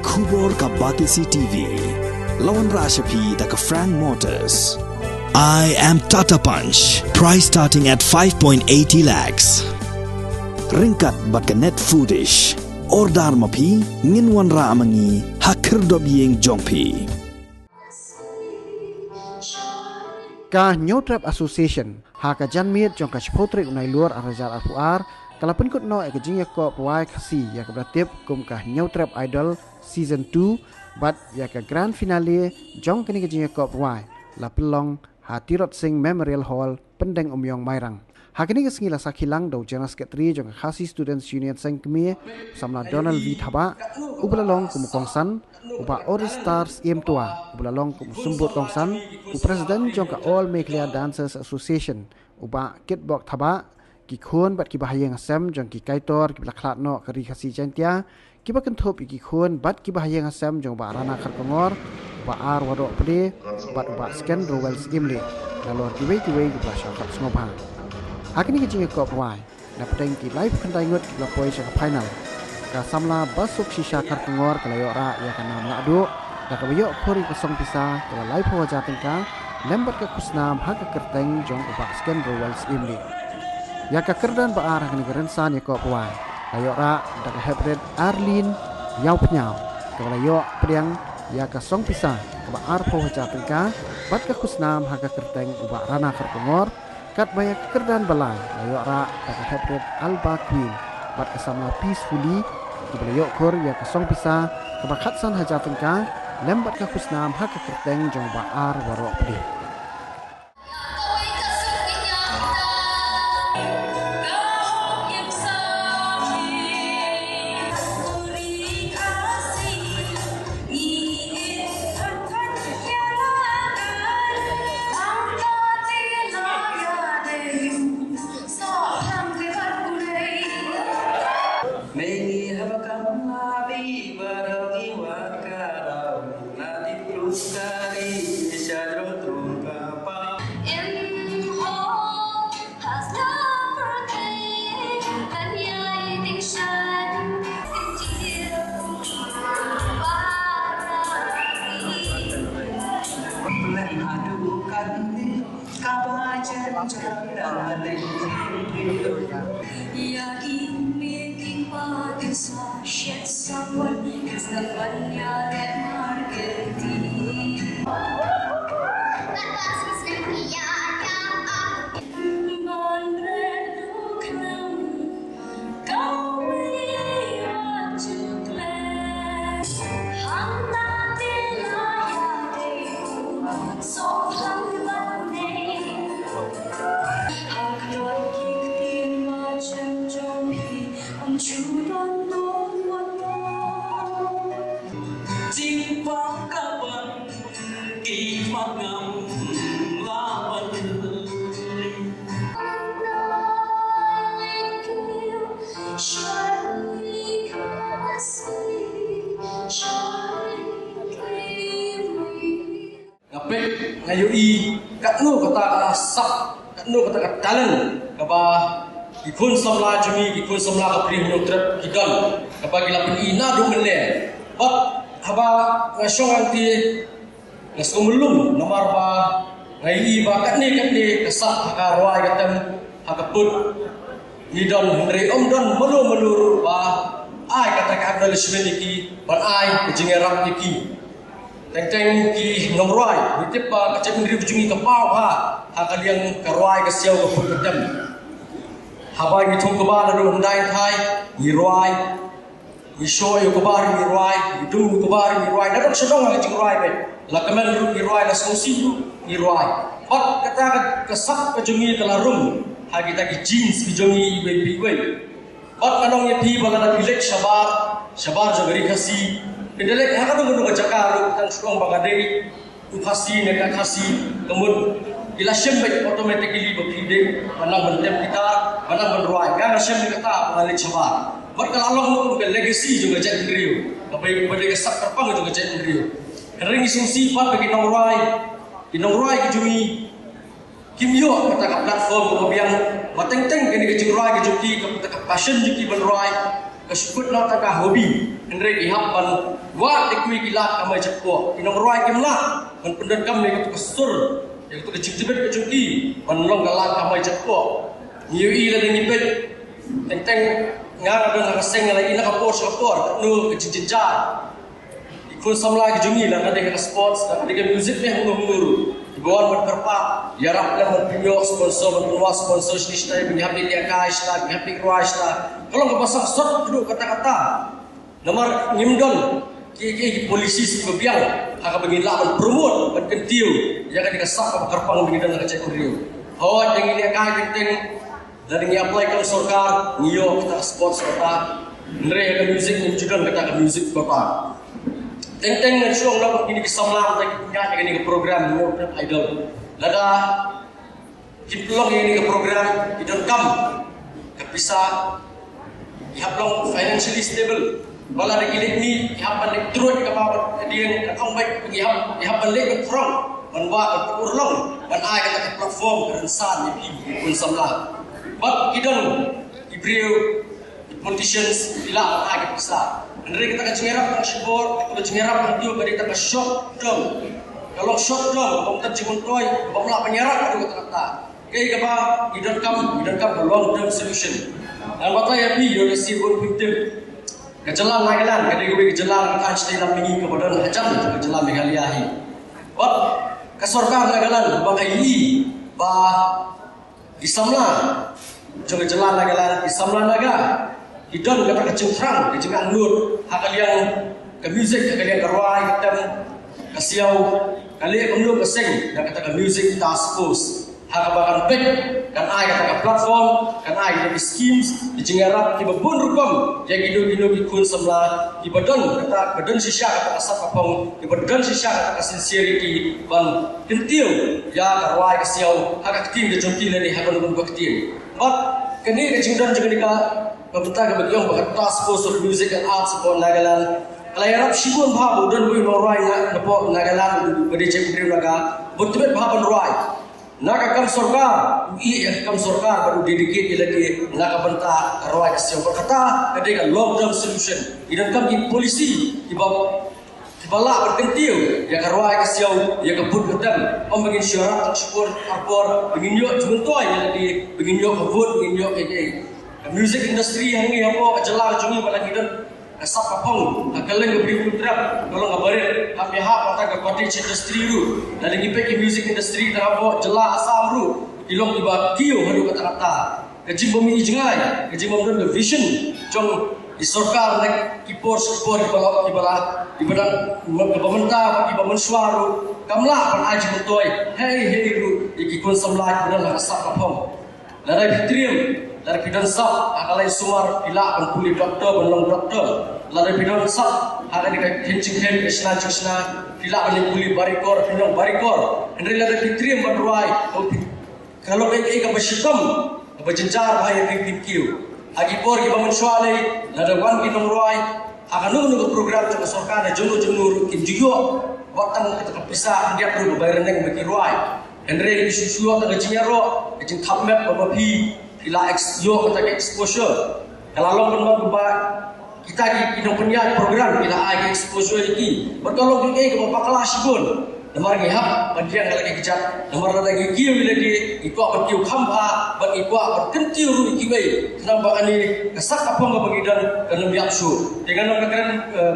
Kubor ka Batisi TV. Lawan Rashapi da ka Frank Motors. I am Tata Punch. Price starting at 5.80 lakhs. Ringkat bat ka Net Foodish. Ordar mapi nginwan ra amangi hakir dobyeng jongpi. Ka New Trap Association haka janmit jong ka chpotrik unai luar arajal arpuar kala penkut no ek jingya ko pawai khasi ya ka bratip kum ka New Trap Idol Season 2 bat ya ka grand finale jong kini ka jingya ko pawai la pelong Hatirot Singh Memorial Hall Pendeng Umyong Mairang. Hakini ka singila sakhilang do General Secretary jong ka Khasi Students Union Sengkmi samla Donald V Thaba ubalalong kum kongsan upa Ori Stars Im Tua ubalalong kum sumbut kongsan u President jong ka All Mekhlia Dancers Association upa Kitbok Thaba ki khun bat ki bahayeng asam jong ki kaitor ki laklat no kari khasi jantia ki ba kenthop ki khun bat ki bahayeng asam jong ba rana khat pangor ba ar wado pde bat ba scan rowel skimle lalor ki wei ki ba syakat snobha hakini ki jinge ko pwai na pedeng ki live khandai ngot ki la poi sa final ka samla basuk shisha khat pangor kalayo ra ya kana na adu da ka yo khori ka song pisa ka live ho ja tengka lembat ka kusnam ha ka kerteng jong ba scan rowel skimle ya ka kerdan ba arah ni gerensan ya ko pwai ayo ra da ka hybrid arlin yau pnyau ka yo priang ya ka song pisa ka ba ar pho ja tengka bat ka kusnam ha ka kerteng uba rana khar pengor kat baya ka kerdan balai ayo ra da ka hybrid alba queen bat ka samla peacefully ki yo khor ya ka song pisa ka ba khatsan ha ja tengka lembat ka kusnam ha ka kerteng jong ba ar waro pdi Ayo kat nu kata sak kat nu kata talent kaba ikun samla jumi ikun samla ka pri nu trap kidan kaba gila pin ina du menne bat haba ngasong anti ngasumulum nomor ba ngai ba kat ni kasak ka roi katam hakaput hidan henry don melu ba ai kata ka Abdul Shmeniki ban ai jingerap niki teng ki nomroi bitip pa kacem ngri bujungi ka pau ha kaliang karwai ka siau ka putem habai ni thong ka ba na ndai thai ni roi ni shoy ka ba ni roi du ka ba ni roi na dok sedong ka jing roi be la kamen ru ni roi la sosi ni roi bat kata ka sak ka jungi ka larum ha kita ki jeans ki jungi be bi bat kanong ye pi bala bilek shabar jagari khasi Pendek haka tu menunggu cakap, dan sekarang bangadei, ukasi negara khasi, kemudian ilasem baik automatically berpindah, mana mentem kita, mana meneruai, yang ilasem kita mengalir cabar. Berkala Allah mengumpulkan legacy juga jadi Rio, apa pada kesak terpang juga jadi Rio. Hari ini sungsi pat bagi nongrai kejumi, kimyo kata platform kemudian bateng-teng kini kejurai kejuki kata passion juki beneruai. kesyukut nak tak hobi Henry ihap ban wa dekui kilat kamai jepko inong roi kimla ban pendan kam ne tu kesur yang tu kecip-cipit kecungki ban long galat kamai jepko niui la dengi pet teng ngar ada nak seng lagi nak kapor nu kecicjar ikut samla kejungi lah ada ke sports ada ke music ni hulu Ibuan berperpa, yarap lah mempunyai sponsor, mempunyai sponsor sini, punya habis dia cash lah, punya habis ruas lah. Kalau nggak pasang shot dulu kata-kata, nomor nyimdon, kiki polisi sebebiang, agak begini lah promote, berkentiu, jangan dikasap apa kerpang begini dan kerja kuriu. Hawat yang ini cash penting, dan ini apply ke sorkar, ngiyo kita sports kota, mereka music nyimjudan kita music kota. Teng-teng na syong lang ini kesamlam tak punya ini ke program New Trap Idol. Lada kiplong ini ke program idon kam kapisa ihaplong financially stable. Wala na gilit ni ihapan ni turun ka ba diyan akong baik ihapan lek front manwa urlong ban ay ka platform ransan ni pun samla. But idon ibriu politicians ila ay kapisa. Henry kita cengerap dengan shibor, kalau cengerap dengan dia beri kita short term. Kalau short term, kamu tak cikun toy, kamu nak penyerap ada kata-kata. Kaya kaba, idon kam long term solution. Dan waktu yang ni, you receive one victim. Kejalan Nagaland, kadang gue kejalan Einstein dan pergi kepada hajam kejalan Meghaliahi. Wat kesorkan Nagaland, bang ini, bah Isamla, jangan jalan Nagaland, Isamla Naga. Idon kata kecengkrang, kecengkrang nur, hakalian ke music, hakalian ke rai, kata kasiau, kalian kemlu keseng, dan kata ke music task force, hakabakan pek, kan ai kata ke platform, kan ai kata ke schemes, dicengarap, kiba pun rukom, yang gido kikun semla, kiba don kata bedon sisya kata kasat kapong, kiba don sisya kata ke sincerity, ban kentil, ya ke rai kasiau, hakak tim kejongki lani hakon nubun ketim, but kini kecengdan juga dika Pemerintah kebagian bahagian task force of music and arts upon Nagaland. Kalau Arab Shibun bahabu dan bui norai napo Nagaland berdecap beri naga betul bahaban norai. Naga kam sorkar, kam sorkar baru dedicate lagi naga benta norai kasih berkata ketika long term solution. Idan kam di polisi Kibala berkentil, ya karwai kasih ya kebut kedam. Begin syarat syukur apor, begin yuk jumentoi yang lagi, begin yuk kebut, begin yuk music industry yang ni apa kejelang jungi pada kita asap kapong kalian ke beri trap kalau ngabarin kami hak kata ke cottage industry tu dan lagi pakai music industry terapa jelas asam tu ilong tiba kio hadu kata-kata kejim bumi jengai kejim bumi vision jong disorkar nek kipor di bala pemerintah bagi pemensuaru kamlah pan aji mentoi hey ru ikikun samlaj benar asap kapong larai fitrium dari bidang sah, akalai sumar pilak dan pulih doktor, belum doktor. Dari bidang sah, akan dikencing kesna pilak dan pulih barikor, bidang barikor. Henry dari fitri yang berduai. Kalau mereka bersyukum, berjenjar bahaya PPQ. Agipor kita mensualai, dari wan kita meruai. Akan nunggu program juga sorkan, jumur kinjuyo. Waktu kita pisah, dia perlu bayar neng bagi ruai. Henry disusuo tengah jinyaro, kecing tamat berbapi. Ila yo kata exposure. Kalau long pun kita di punya program kita ada exposure lagi. Bertolong kita ke bakal sibun. Nomor ngihap bagian lagi kejat. Nomor lagi kiu lagi ikut berkiu khampa, ikut berkentiu ru ikiwei. Kenapa ani kesak apa enggak bagidan dan biak su. Dengan orang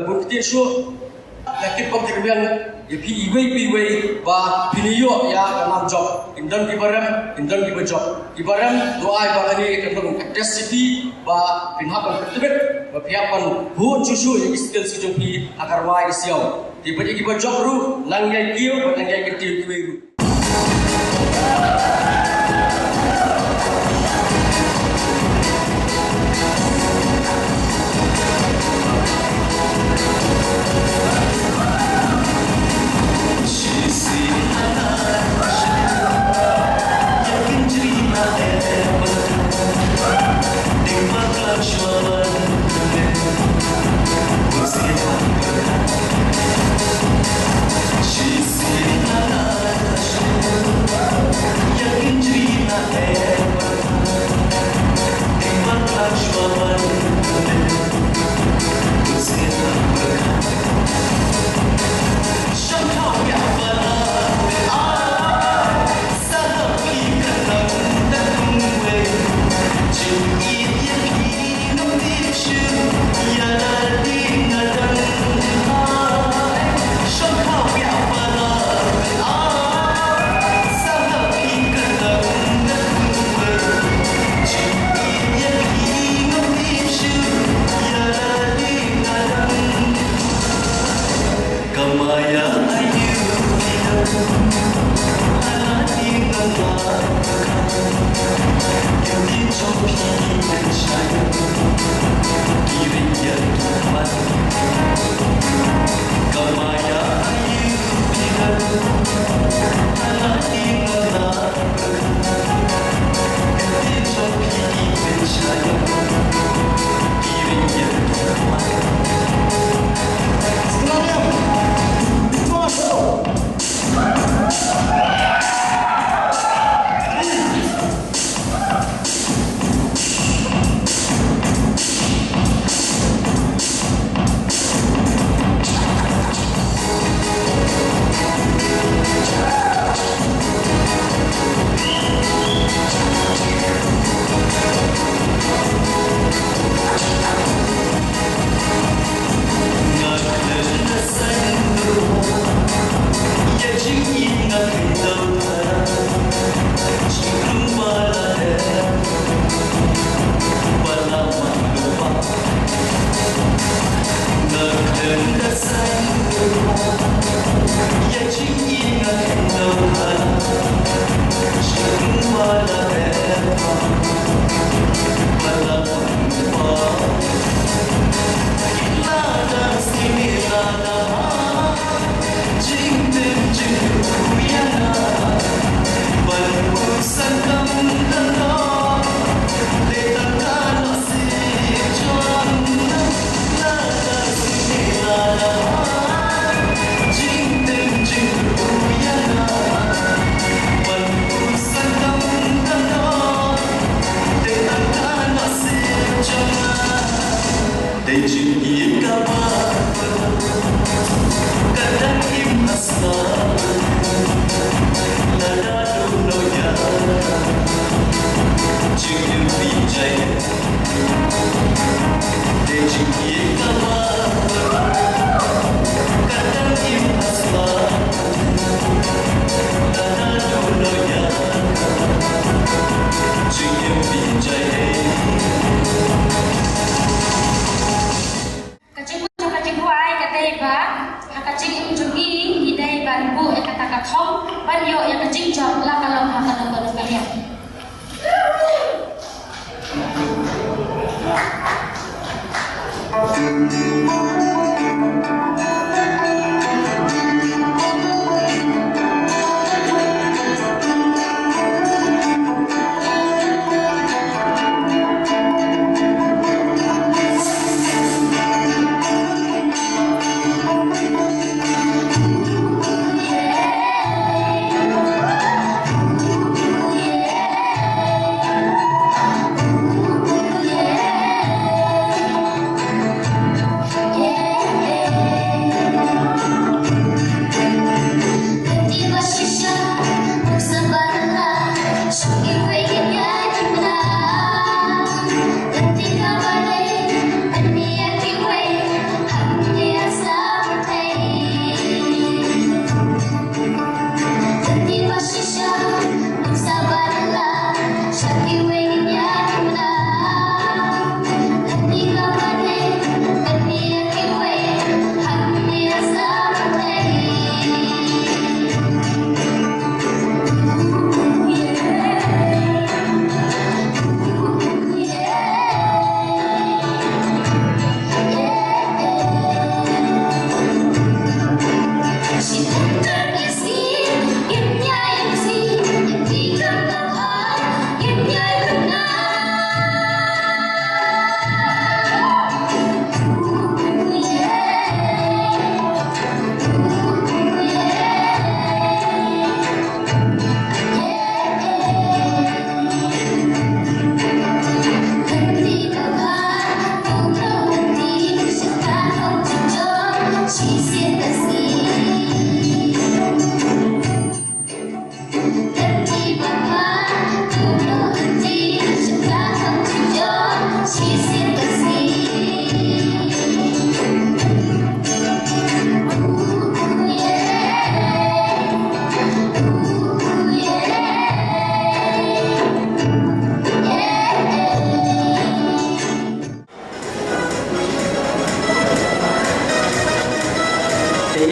bukti su lagi pembimbingan ya piwei ba piniyo ya kanam job indon kibarem job kibarem doai ba ani kendong capacity ba pinhapan pertibet ba piapan hun susu yang skill sujopi akar wai siau di baje kibar job ru nangyai kiyo ba nangyai ketiu kiwei ru She's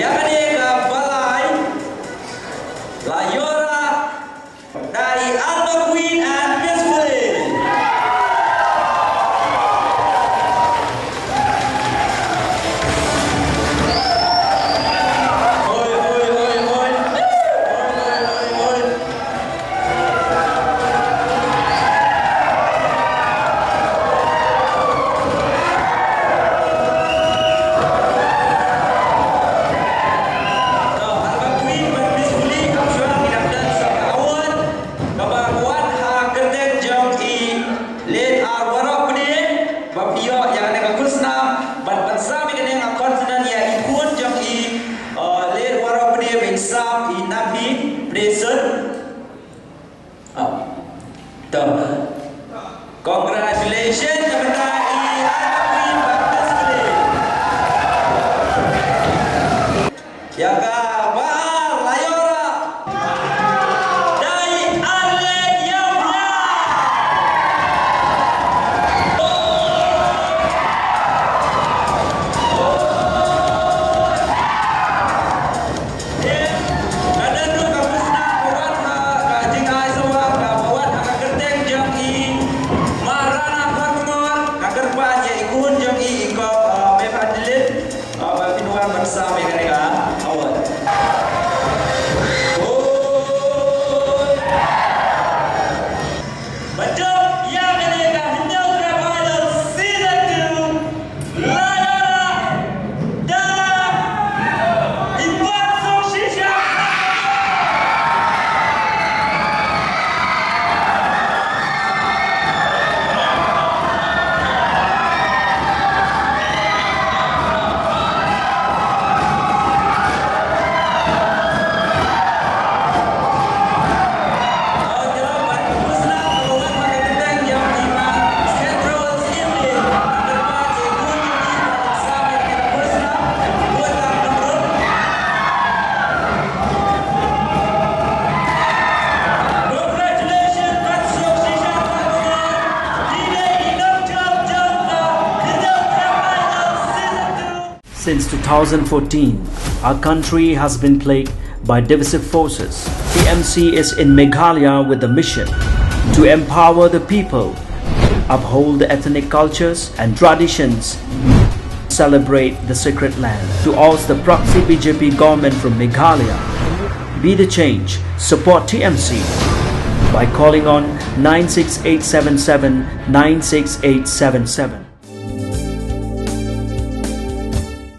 Ya kan Yang kabar Layora dari Allen Yamla. Ada dua kampus nak buat kajing ai semua buat agak kerteng jam i marana pertemuan agar baca ikun jam i ko mefadilin pinuan bersama mereka awal. Betul yang ini kan Nyutrap Idol Season 2 Layora dalam Iwan Sukshisha. Since 2014, our country has been plagued by divisive forces. TMC is in Meghalaya with the mission to empower the people, uphold the ethnic cultures and traditions, celebrate the sacred land. To oust the proxy BJP government from Meghalaya, be the change, support TMC by calling on 96877 96877.